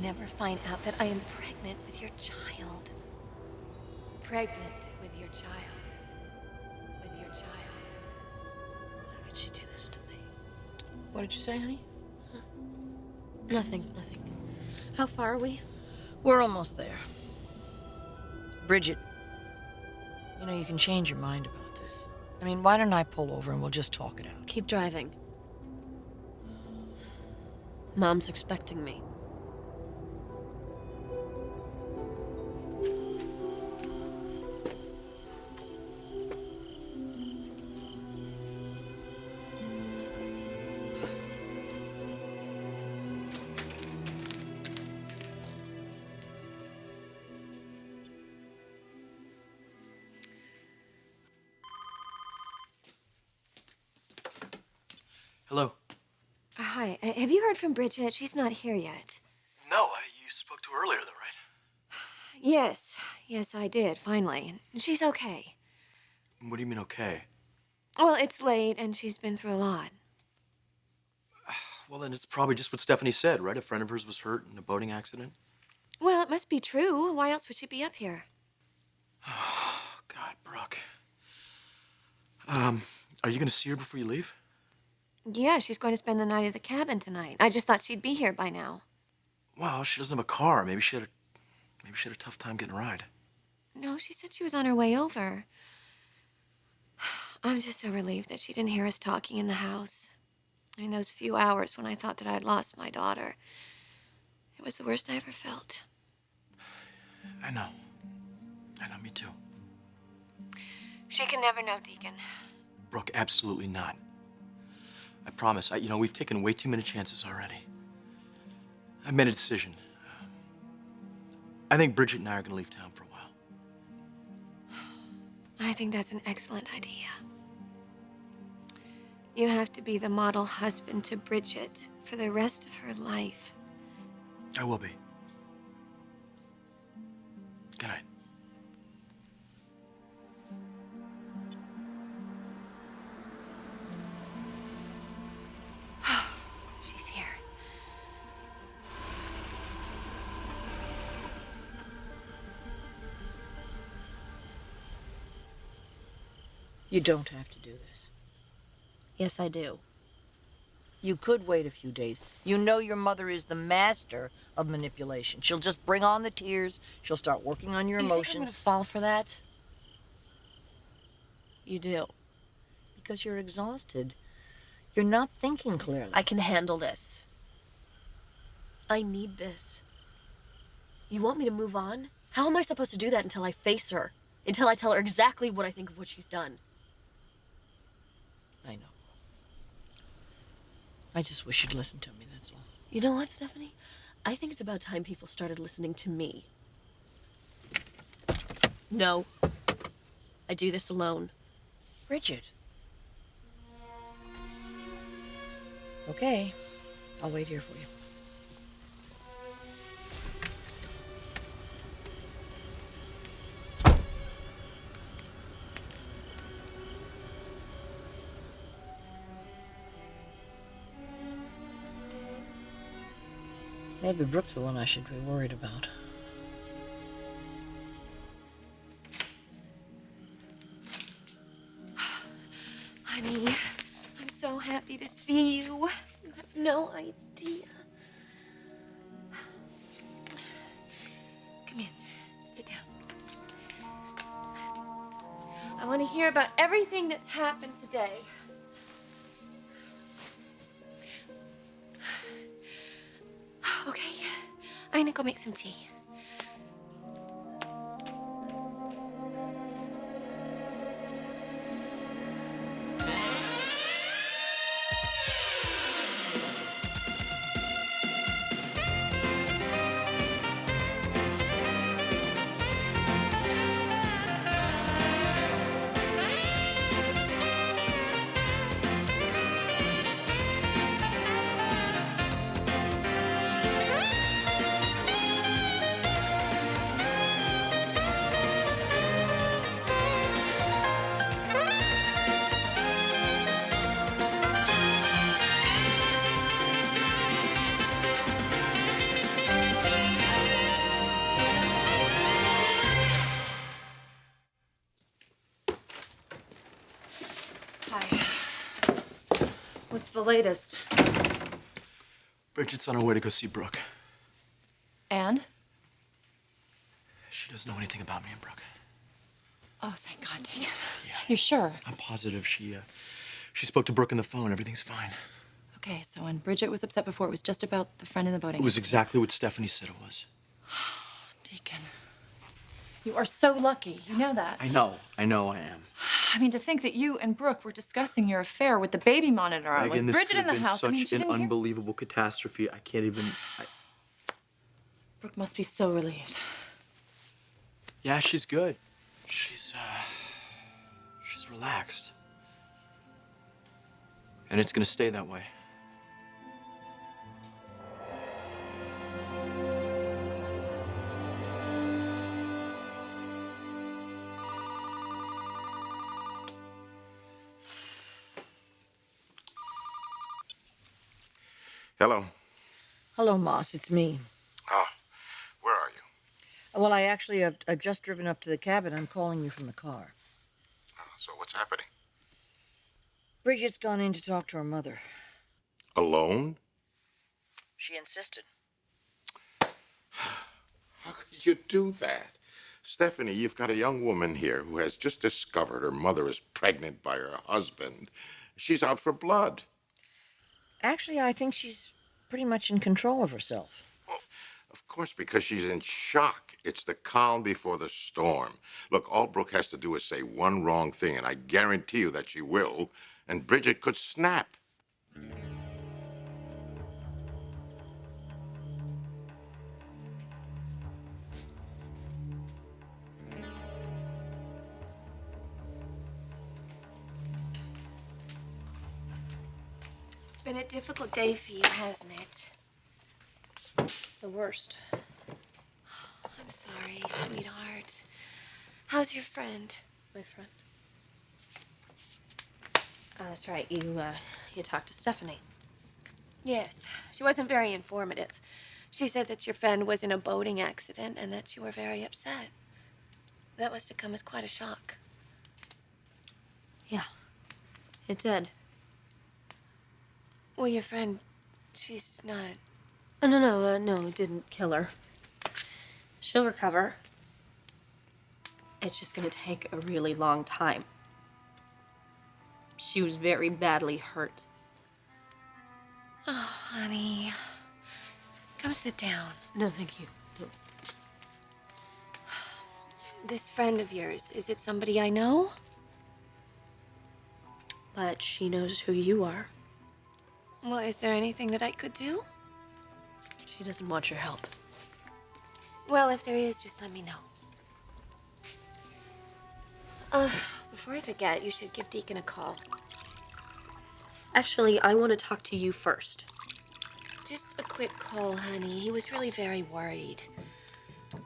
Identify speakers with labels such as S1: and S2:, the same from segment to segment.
S1: never find out that I am pregnant with your child. Pregnant with your child. With your child.
S2: How could she do this to me?
S3: What did you say, honey?
S2: Huh? Nothing. How far are we?
S3: We're almost there. Bridget, you know, you can change your mind about this. I mean, why don't I pull over and we'll just talk it out?
S2: Keep driving. Mom's expecting me.
S4: Hello.
S1: Hi. Have you heard from Bridget? She's not here yet.
S4: No, you spoke to her earlier, though, right?
S1: Yes, I did, finally. And she's okay.
S4: What do you mean, okay?
S1: Well, it's late, and she's been through a lot.
S4: Well, then it's probably just what Stephanie said, right? A friend of hers was hurt in a boating accident.
S1: Well, it must be true. Why else would she be up here?
S4: Oh, God, Brooke. Are you going to see her before you leave?
S1: Yeah, she's going to spend the night at the cabin tonight. I just thought she'd be here by now.
S4: Well, she doesn't have a car. Maybe she had a tough time getting a ride.
S1: No, she said she was on her way over. I'm just so relieved that she didn't hear us talking in the house. I mean, those few hours when I thought that I'd lost my daughter. It was the worst I ever felt.
S4: I know, me too.
S1: She can never know, Deacon.
S4: Brooke, absolutely not. I promise. We've taken way too many chances already. I made a decision. I think Bridget and I are going to leave town for a while.
S1: I think that's an excellent idea. You have to be the model husband to Bridget for the rest of her life.
S4: I will be. Good night.
S1: She's here.
S3: You don't have to do this.
S2: Yes, I do.
S3: You could wait a few days. You know your mother is the master of manipulation. She'll just bring on the tears. She'll start working on your
S2: You
S3: emotions.
S2: think I'm gonna fall for that? You do.
S3: Because you're exhausted. You're not thinking clearly.
S2: I can handle this. I need this. You want me to move on? How am I supposed to do that until I face her? Until I tell her exactly what I think of what she's done?
S3: I know. I just wish you'd listen to me, that's all.
S2: You know what, Stephanie? I think it's about time people started listening to me. No. I do this alone.
S3: Bridget. Okay. I'll wait here for you. Maybe Brooke's the one I should be worried about.
S1: Honey, I'm so happy to see you. You have no idea. Come in. Sit down. I want to hear about everything that's happened today. Okay, I'm gonna go make some tea.
S5: Hi. What's the latest?
S4: Bridget's on her way to go see Brooke.
S5: And?
S4: She doesn't know anything about me and Brooke.
S5: Oh, thank God, Deacon.
S4: Yeah.
S5: You're sure?
S4: I'm positive she spoke to Brooke on the phone. Everything's fine.
S5: Okay, so when Bridget was upset before, it was just about the friend in the boating
S4: It was
S5: accident.
S4: exactly what Stephanie said it was.
S5: Deacon, you are so lucky. You know that.
S4: I know I am.
S5: I mean, to think that you and Brooke were discussing your affair with the baby monitor on,
S4: Megan,
S5: with
S4: this
S5: Bridget
S4: could
S5: in
S4: have
S5: the
S4: been
S5: house. I mean,
S4: such
S5: she
S4: an
S5: didn't hear.
S4: unbelievable catastrophe. I can't even.
S5: Brooke must be so relieved.
S4: Yeah, she's good. She's relaxed. And it's gonna stay that way.
S6: Hello.
S3: Hello, Moss. It's me.
S6: Ah, where are you?
S3: Well, I've just driven up to the cabin. I'm calling you from the car.
S6: So what's happening?
S3: Bridget's gone in to talk to her mother.
S6: Alone?
S3: She insisted.
S6: How could you do that? Stephanie, you've got a young woman here who has just discovered her mother is pregnant by her husband. She's out for blood.
S3: Actually, I think she's pretty much in control of herself.
S6: Well, of course, because she's in shock. It's the calm before the storm. Look, all Brooke has to do is say one wrong thing, and I guarantee you that she will, and Bridget could snap.
S1: It's been a difficult day for you, hasn't it?
S2: The worst.
S1: I'm sorry, sweetheart. How's your friend?
S2: My friend. That's right. You talked to Stephanie.
S1: Yes, she wasn't very informative. She said that your friend was in a boating accident and that you were very upset. That must have come as quite a shock.
S2: Yeah, it did.
S1: Well, your friend, she's not...
S2: Oh, no, it didn't kill her. She'll recover. It's just gonna take a really long time. She was very badly hurt.
S1: Oh, honey. Come sit down.
S2: No, thank you. No.
S1: This friend of yours, is it somebody I know?
S2: But she knows who you are.
S1: Well, is there anything that I could do?
S2: She doesn't want your help.
S1: Well, if there is, just let me know. Before I forget, you should give Deacon a call.
S2: Actually, I want to talk to you first.
S1: Just a quick call, honey. He was really very worried.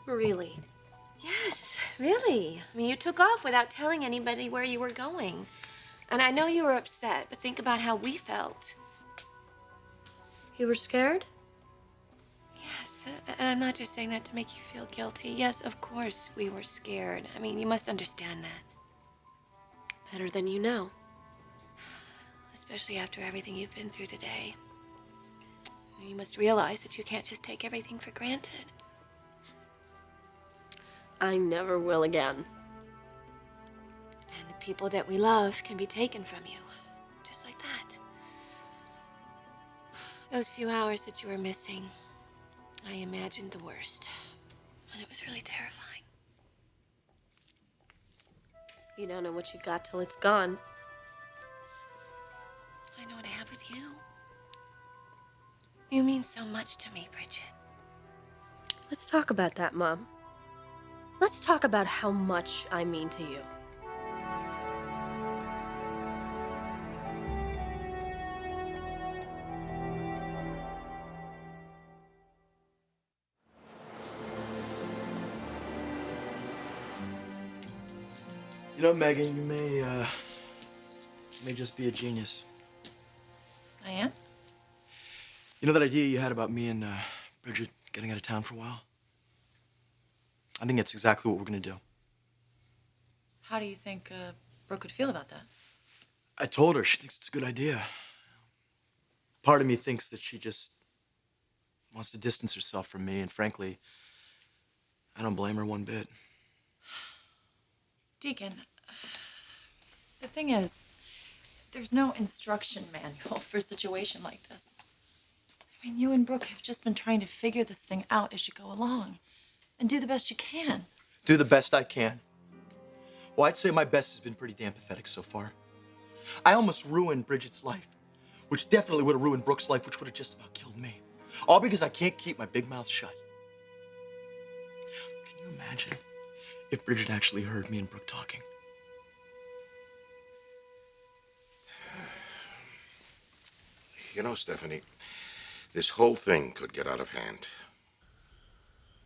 S2: Really?
S1: Yes, really. I mean, you took off without telling anybody where you were going. And I know you were upset, but think about how we felt.
S2: You were scared?
S1: Yes, and I'm not just saying that to make you feel guilty. Yes, of course we were scared. I mean, you must understand that.
S2: Better than you know.
S1: Especially after everything you've been through today. You must realize that you can't just take everything for granted.
S2: I never will again.
S1: And the people that we love can be taken from you. Just like that. Those few hours that you were missing, I imagined the worst. And it was really terrifying.
S2: You don't know what you got till it's gone.
S1: I know what I have with you. You mean so much to me, Bridget.
S2: Let's talk about that, Mom. Let's talk about how much I mean to you.
S4: You know, Megan, you may just be a genius.
S5: I am?
S4: You know that idea you had about me and Bridget getting out of town for a while? I think that's exactly what we're gonna do.
S5: How do you think Brooke would feel about that?
S4: I told her she thinks it's a good idea. Part of me thinks that she just wants to distance herself from me, and frankly, I don't blame her one bit.
S5: Deacon, the thing is, there's no instruction manual for a situation like this. I mean, you and Brooke have just been trying to figure this thing out as you go along and do the best you can.
S4: Do the best I can. Well, I'd say my best has been pretty damn pathetic so far. I almost ruined Bridget's life, which definitely would have ruined Brooke's life, which would have just about killed me. All because I can't keep my big mouth shut. Can you imagine if Bridget actually heard me and Brooke talking?
S6: You know, Stephanie, this whole thing could get out of hand.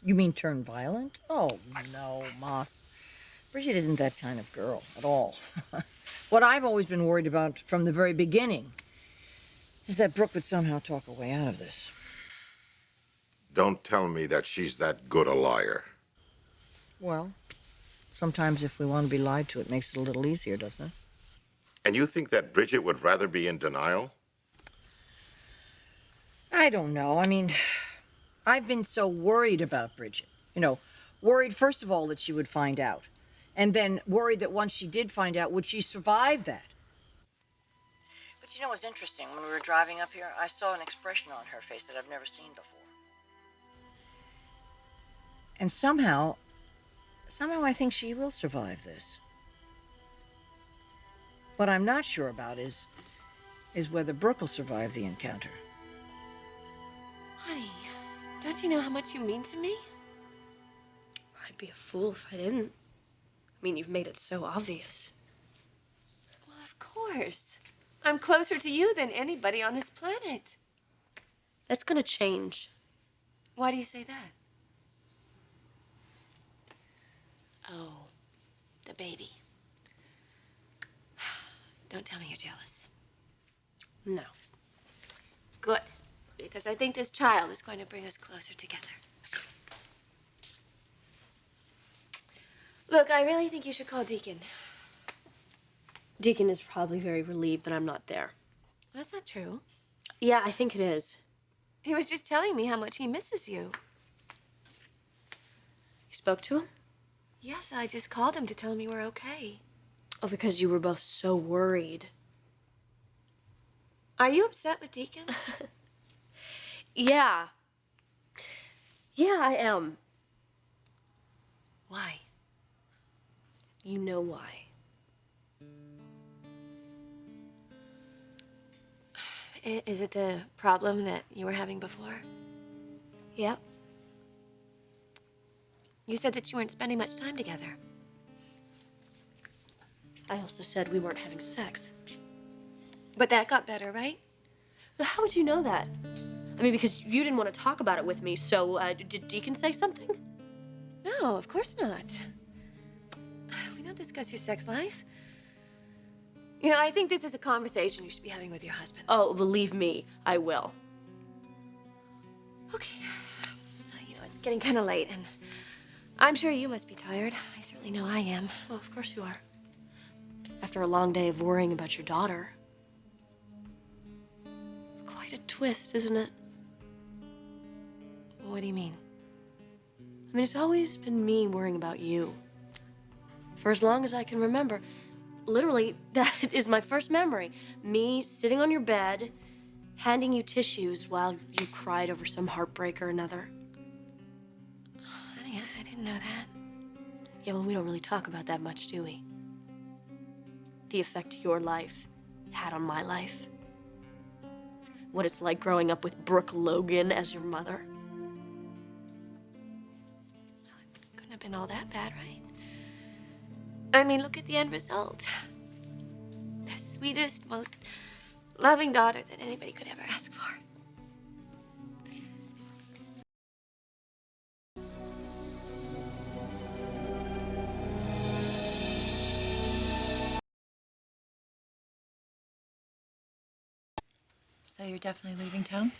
S3: You mean turn violent? Oh, no, Moss. Bridget isn't that kind of girl at all. What I've always been worried about from the very beginning is that Brooke would somehow talk her way out of this.
S6: Don't tell me that she's that good a liar.
S3: Well, sometimes if we want to be lied to, it makes it a little easier, doesn't it?
S6: And you think that Bridget would rather be in denial?
S3: I don't know. I mean, I've been so worried about Bridget. You know, worried, first of all, that she would find out. And then worried that once she did find out, would she survive that? But you know what's interesting? When we were driving up here, I saw an expression on her face that I've never seen before. And somehow I think she will survive this. What I'm not sure about is whether Brooke will survive the encounter.
S1: Honey, don't you know how much you mean to me?
S2: I'd be a fool if I didn't. I mean, you've made it so obvious.
S1: Well, of course. I'm closer to you than anybody on this planet.
S2: That's gonna change.
S1: Why do you say that? Oh, the baby. Don't tell me you're jealous.
S2: No.
S1: Good, because I think this child is going to bring us closer together. Look, I really think you should call Deacon.
S2: Deacon is probably very relieved that I'm not there.
S1: That's not true.
S2: Yeah, I think it is.
S1: He was just telling me how much he misses you.
S2: You spoke to him?
S1: Yes, I just called him to tell him you were okay.
S2: Oh, because you were both so worried.
S1: Are you upset with Deacon?
S2: Yeah. Yeah, I am.
S1: Why?
S2: You know why.
S1: Is it the problem that you were having before?
S2: Yep.
S1: You said that you weren't spending much time together.
S2: I also said we weren't having sex.
S1: But that got better, right?
S2: But how would you know that? I mean, because you didn't want to talk about it with me, so did Deacon say something?
S1: No, of course not. We don't discuss your sex life. You know, I think this is a conversation you should be having with your husband.
S2: Oh, believe me, I will.
S1: Okay. You know, it's getting kind of late, and I'm sure you must be tired. I certainly know I am.
S2: Well, of course you are. After a long day of worrying about your daughter. Quite a twist, isn't it?
S1: What do you mean?
S2: I mean, it's always been me worrying about you. For as long as I can remember. Literally, that is my first memory. Me sitting on your bed, handing you tissues while you cried over some heartbreak or another.
S1: Honey, I didn't know that.
S2: Yeah, well, we don't really talk about that much, do we? The effect your life had on my life. What it's like growing up with Brooke Logan as your mother.
S1: Couldn't have been all that bad, right? I mean, look at the end result. The sweetest, most loving daughter that anybody could ever ask for.
S5: So you're definitely leaving town?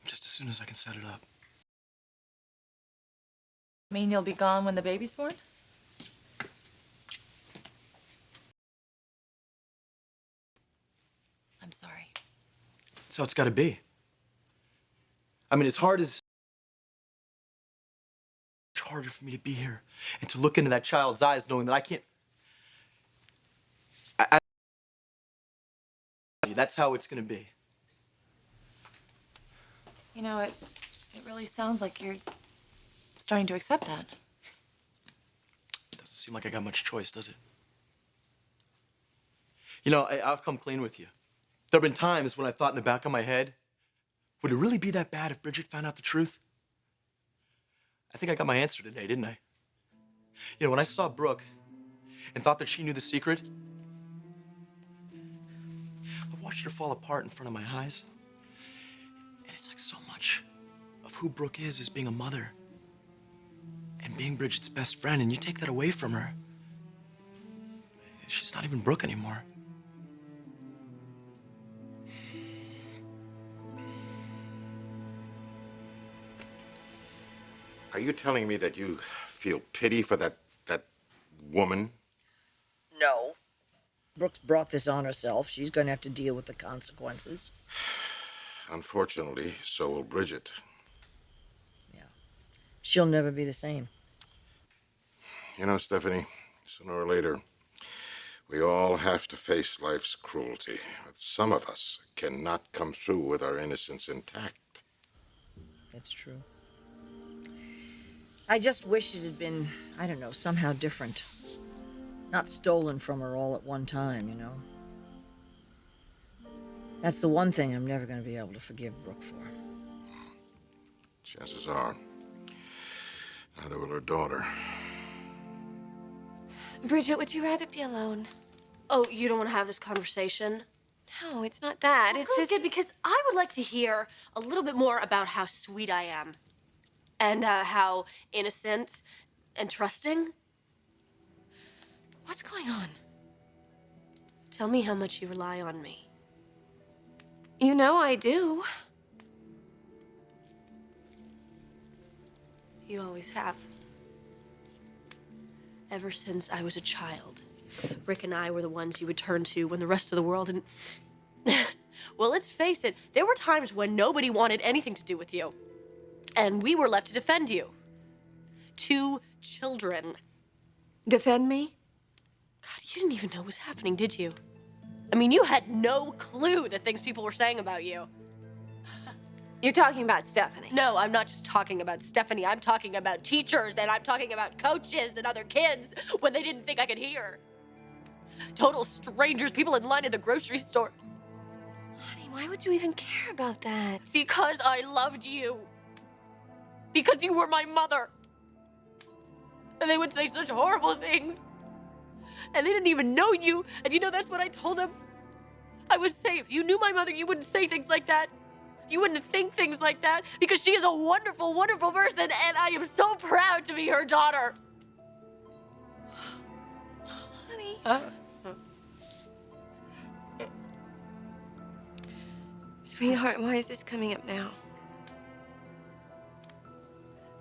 S4: Just as soon as I can set it up.
S5: Mean you'll be gone when the baby's born? I'm sorry.
S4: That's how it's got to be. I mean, it's harder for me to be here and to look into that child's eyes knowing that I can't. That's how it's going to be.
S5: You know, it really sounds like you're starting to accept that.
S4: It doesn't seem like I got much choice, does it? You know, I'll come clean with you. There have been times when I thought in the back of my head, would it really be that bad if Bridget found out the truth? I think I got my answer today, didn't I? You know, when I saw Brooke and thought that she knew the secret, I watched her fall apart in front of my eyes. And it's like so much of who Brooke is being a mother and being Bridget's best friend, and you take that away from her. She's not even Brooke anymore.
S6: Are you telling me that you feel pity for that woman?
S3: No. Brooke's brought this on herself. She's going to have to deal with the consequences.
S6: Unfortunately, so will Bridget.
S3: Yeah. She'll never be the same.
S6: You know, Stephanie, sooner or later, we all have to face life's cruelty. But some of us cannot come through with our innocence intact.
S3: That's true. I just wish it had been, I don't know, somehow different. Not stolen from her all at one time, you know? That's the one thing I'm never going to be able to forgive Brooke for.
S6: Chances are, neither will her daughter.
S1: Bridget, would you rather be alone?
S2: Oh, you don't want to have this conversation?
S1: No, it's not that. It's
S2: Good,
S1: just...
S2: good, because I would like to hear a little bit more about how sweet I am. And how innocent and trusting.
S1: What's going on?
S2: Tell me how much you rely on me.
S1: You know I do.
S2: You always have. Ever since I was a child. Rick and I were the ones you would turn to when the rest of the world and... Well, let's face it, there were times when nobody wanted anything to do with you. And we were left to defend you. 2 children.
S1: Defend me?
S2: God, you didn't even know what was happening, did you? I mean, you had no clue the things people were saying about you.
S1: You're talking about Stephanie.
S2: No, I'm not just talking about Stephanie. I'm talking about teachers, and I'm talking about coaches and other kids when they didn't think I could hear. Total strangers, people in line at the grocery store.
S1: Honey, why would you even care about that?
S2: Because I loved you. Because you were my mother. And they would say such horrible things. And they didn't even know you. And you know, that's what I told them. I would say, if you knew my mother, you wouldn't say things like that. You wouldn't think things like that. Because she is a wonderful, wonderful person. And I am so proud to be her daughter.
S1: Honey. Sweetheart, why is this coming up now?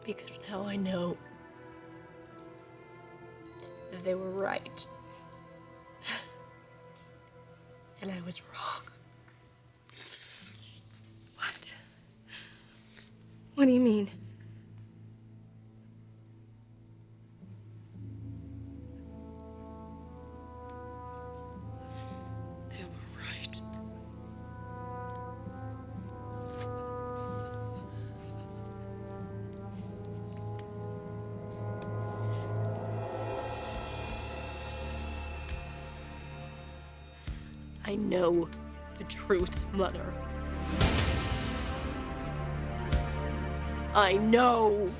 S2: Because now I know that they were right. And I was wrong.
S1: What? What do you mean?
S2: They were right. I know the truth, Mother. I know.